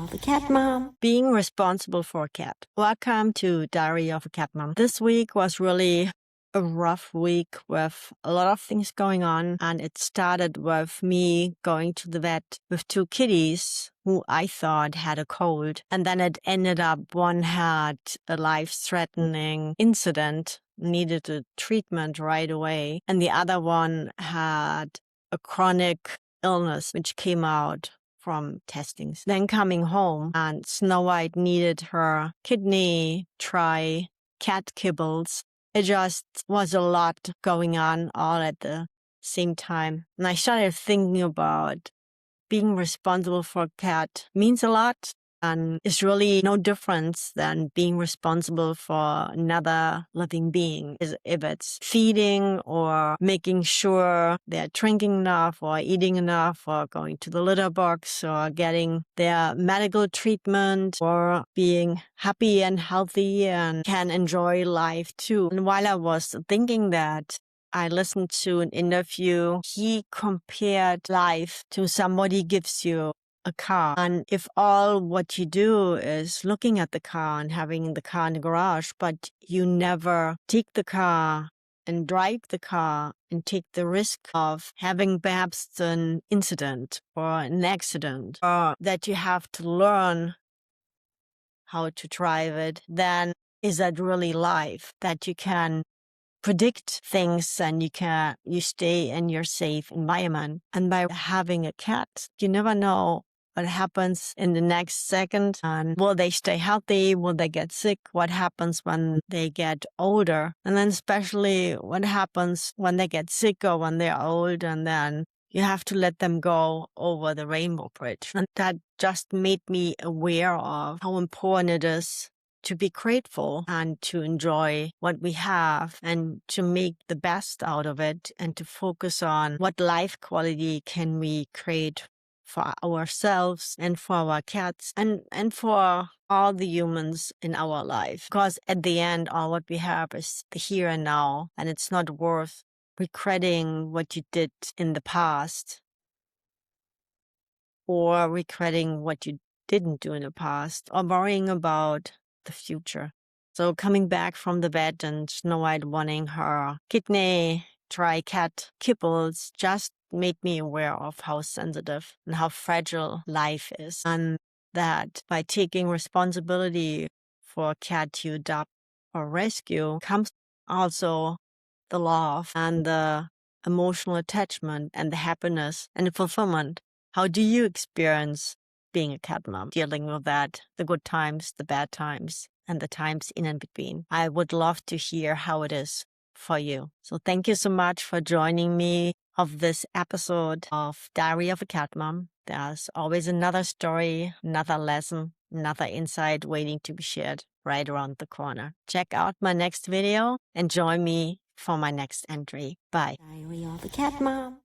of a Cat Mom. Being responsible for a cat. Welcome to Diary of a Cat Mom. This week was really a rough week with a lot of things going on, and it started with me going to the vet with two kitties who I thought had a cold, and then it ended up one had a life-threatening incident, needed a treatment right away, and the other one had a chronic illness which came out from testings. Then coming home, and Snow White needed her kidney, try cat kibbles. It just was a lot going on all at the same time. And I started thinking about being responsible for a cat means a lot, and it's really no difference than being responsible for another living being. If it's feeding or making sure they're drinking enough or eating enough or going to the litter box or getting their medical treatment or being happy and healthy and can enjoy life too. And while I was thinking that, I listened to an interview. He compared life to somebody gives you a car. And if all what you do is looking at the car and having the car in the garage, but you never take the car and drive the car and take the risk of having perhaps an incident or an accident, or that you have to learn how to drive it, then is that really life? That you can predict things and you stay in your safe environment. And by having a cat, you never know what happens in the next second. And will they stay healthy? Will they get sick? What happens when they get older? And then especially what happens when they get sick or when they're old, and then you have to let them go over the rainbow bridge. And that just made me aware of how important it is to be grateful and to enjoy what we have and to make the best out of it, and to focus on what life quality can we create for ourselves and for our cats and for all the humans in our life. Because at the end, all what we have is the here and now, and it's not worth regretting what you did in the past or regretting what you didn't do in the past or worrying about the future. So coming back from the vet and Snow White wanting her kidney, dry cat kibbles just made me aware of how sensitive and how fragile life is. And that by taking responsibility for a cat you adopt or rescue comes also the love and the emotional attachment and the happiness and the fulfillment. How do you experience being a cat mom, dealing with that, the good times, the bad times, and the times in and between? I would love to hear how it is for you. So thank you so much for joining me of this episode of Diary of a Cat Mom. There's always another story, another lesson, another insight waiting to be shared right around the corner. Check out my next video and join me for my next entry. Bye. Diary of a Cat Mom.